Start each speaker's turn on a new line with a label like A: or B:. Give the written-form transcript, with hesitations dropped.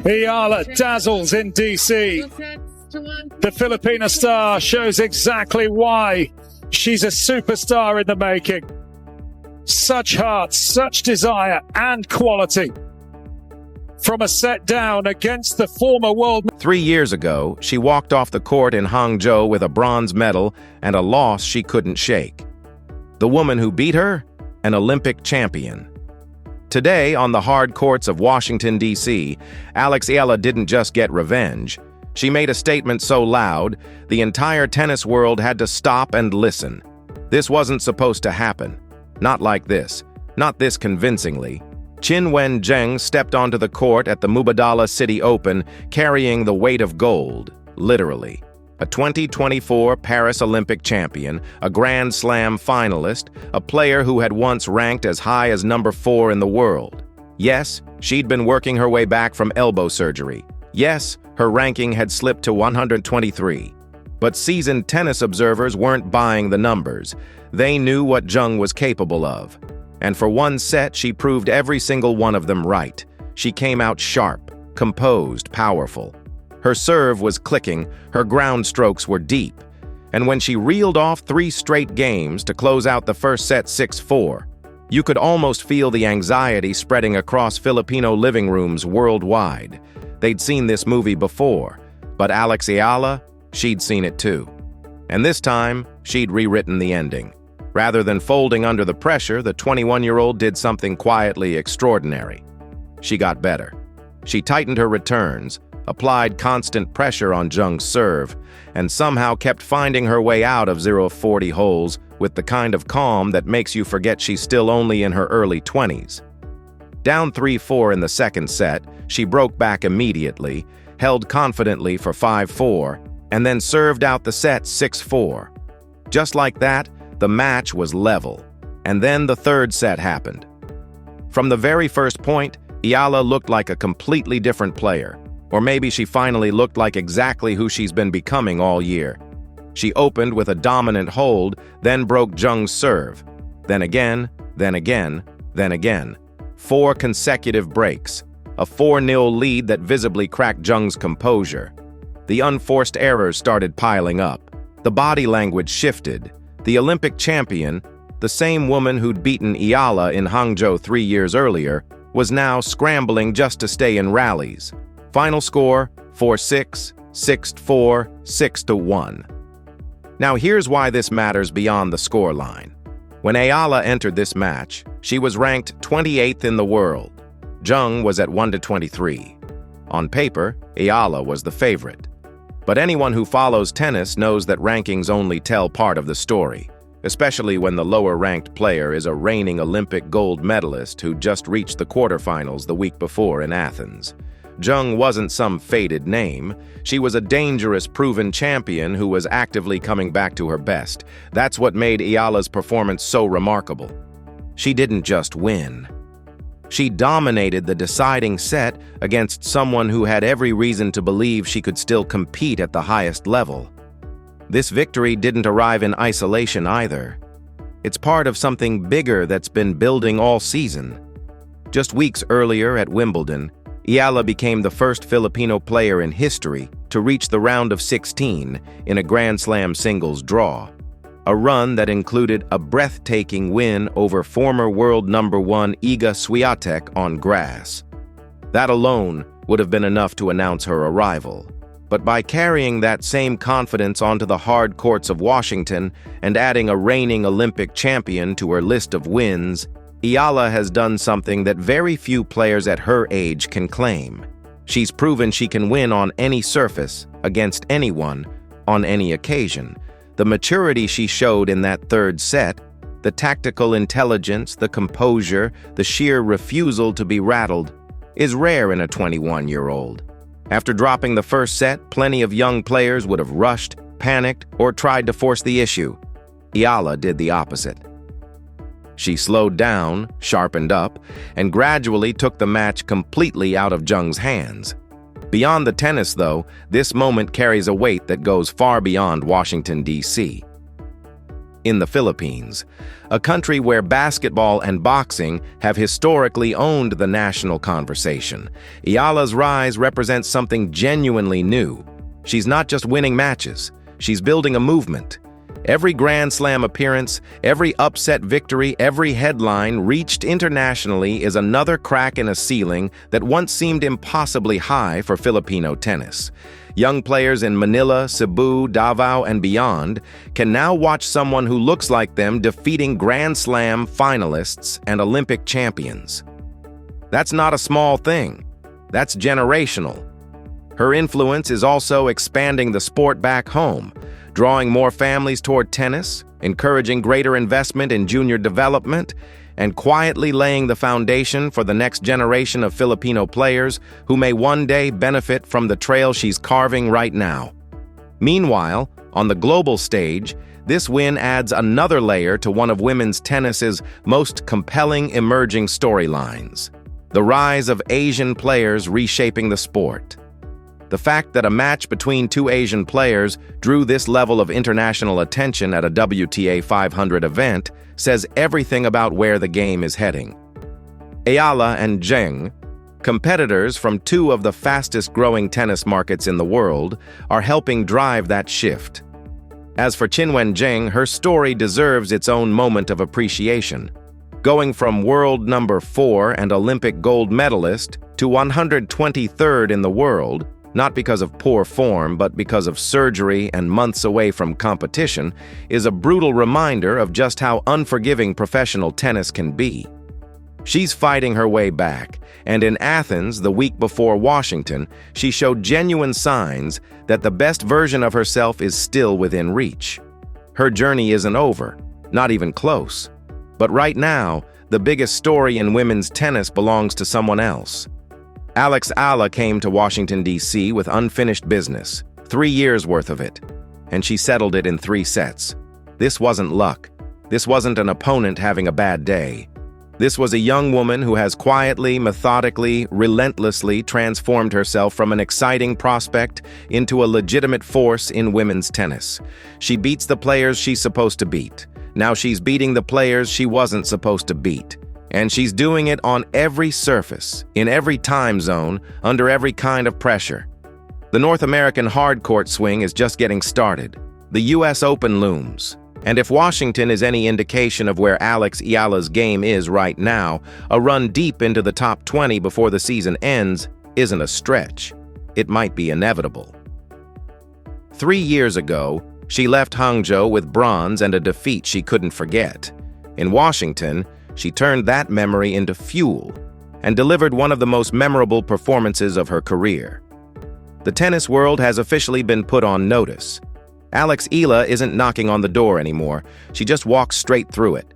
A: Eala dazzles in DC. The Filipino star shows exactly why she's a superstar in the making. Such heart, such desire and quality. From a set down against the former world.
B: 3 years ago, she walked off the court in Hangzhou with a bronze medal and a loss she couldn't shake. The woman who beat her? An Olympic champion. Today, on the hard courts of Washington, D.C., Alex Eala didn't just get revenge. She made a statement so loud, the entire tennis world had to stop and listen. This wasn't supposed to happen. Not like this. Not this convincingly. Qin Wen Zheng stepped onto the court at the Mubadala City Open carrying the weight of gold, literally. A 2024 Paris Olympic champion, a Grand Slam finalist, a player who had once ranked as high as number 4 in the world. Yes, she'd been working her way back from elbow surgery. Yes, her ranking had slipped to 123. But seasoned tennis observers weren't buying the numbers. They knew what Zheng was capable of. And for one set, she proved every single one of them right. She came out sharp, composed, powerful. Her serve was clicking, her ground strokes were deep. And when she reeled off 3 straight games to close out the first set 6-4, you could almost feel the anxiety spreading across Filipino living rooms worldwide. They'd seen this movie before, but Alex Eala, she'd seen it too. And this time, she'd rewritten the ending. Rather than folding under the pressure, the 21-year-old did something quietly extraordinary. She got better. She tightened her returns, applied constant pressure on Zheng's serve, and somehow kept finding her way out of 0-40 holes with the kind of calm that makes you forget she's still only in her early 20s. Down 3-4 in the second set, she broke back immediately, held confidently for 5-4, and then served out the set 6-4. Just like that, the match was level. And then the third set happened. From the very first point, Eala looked like a completely different player. Or maybe she finally looked like exactly who she's been becoming all year. She opened with a dominant hold, then broke Zheng's serve. Then again, then again, then again. 4 consecutive breaks. A 4-0 lead that visibly cracked Zheng's composure. The unforced errors started piling up. The body language shifted. The Olympic champion, the same woman who'd beaten Eala in Hangzhou 3 years earlier, was now scrambling just to stay in rallies. Final score, 4-6, 6-4, 6-1. Now here's why this matters beyond the scoreline. When Eala entered this match, she was ranked 28th in the world. Zheng was at 1-23. On paper, Eala was the favorite. But anyone who follows tennis knows that rankings only tell part of the story, especially when the lower-ranked player is a reigning Olympic gold medalist who just reached the quarterfinals the week before in Athens. Zheng wasn't some faded name. She was a dangerous, proven champion who was actively coming back to her best. That's what made Eala's performance so remarkable. She didn't just win. She dominated the deciding set against someone who had every reason to believe she could still compete at the highest level. This victory didn't arrive in isolation either. It's part of something bigger that's been building all season. Just weeks earlier at Wimbledon, Eala became the first Filipino player in history to reach the round of 16 in a Grand Slam singles draw. A run that included a breathtaking win over former world number 1 Iga Swiatek on grass. That alone would have been enough to announce her arrival. But by carrying that same confidence onto the hard courts of Washington and adding a reigning Olympic champion to her list of wins, Eala has done something that very few players at her age can claim. She's proven she can win on any surface, against anyone, on any occasion. The maturity she showed in that third set, the tactical intelligence, the composure, the sheer refusal to be rattled, is rare in a 21-year-old. After dropping the first set, plenty of young players would have rushed, panicked, or tried to force the issue. Eala did the opposite. She slowed down, sharpened up, and gradually took the match completely out of Zheng's hands. Beyond the tennis, though, this moment carries a weight that goes far beyond Washington, D.C. in the Philippines, a country where basketball and boxing have historically owned the national conversation. Eala's rise represents something genuinely new. She's not just winning matches, she's building a movement. Every Grand Slam appearance, every upset victory, every headline reached internationally is another crack in a ceiling that once seemed impossibly high for Filipino tennis. Young players in Manila, Cebu, Davao, and beyond can now watch someone who looks like them defeating Grand Slam finalists and Olympic champions. That's not a small thing. That's generational. Her influence is also expanding the sport back home, drawing more families toward tennis, encouraging greater investment in junior development, and quietly laying the foundation for the next generation of Filipino players who may one day benefit from the trail she's carving right now. Meanwhile, on the global stage, this win adds another layer to one of women's tennis's most compelling emerging storylines: the rise of Asian players reshaping the sport. The fact that a match between two Asian players drew this level of international attention at a WTA 500 event says everything about where the game is heading. Eala and Zheng, competitors from two of the fastest-growing tennis markets in the world, are helping drive that shift. As for Qinwen Zheng, her story deserves its own moment of appreciation. Going from world number 4 and Olympic gold medalist to 123rd in the world, not because of poor form, but because of surgery and months away from competition, is a brutal reminder of just how unforgiving professional tennis can be. She's fighting her way back, and in Athens, the week before Washington, she showed genuine signs that the best version of herself is still within reach. Her journey isn't over, not even close. But right now, the biggest story in women's tennis belongs to someone else. Alex Eala came to Washington, D.C. with unfinished business, 3 years worth of it, and she settled it in 3 sets. This wasn't luck. This wasn't an opponent having a bad day. This was a young woman who has quietly, methodically, relentlessly transformed herself from an exciting prospect into a legitimate force in women's tennis. She beats the players she's supposed to beat. Now she's beating the players she wasn't supposed to beat. And she's doing it on every surface, in every time zone, under every kind of pressure. The North American hardcourt swing is just getting started. The U.S. Open looms. And if Washington is any indication of where Alex Eala's game is right now, a run deep into the top 20 before the season ends isn't a stretch. It might be inevitable. 3 years ago, she left Hangzhou with bronze and a defeat she couldn't forget. In Washington, she turned that memory into fuel and delivered one of the most memorable performances of her career. The tennis world has officially been put on notice. Alex Eala isn't knocking on the door anymore. She just walks straight through it.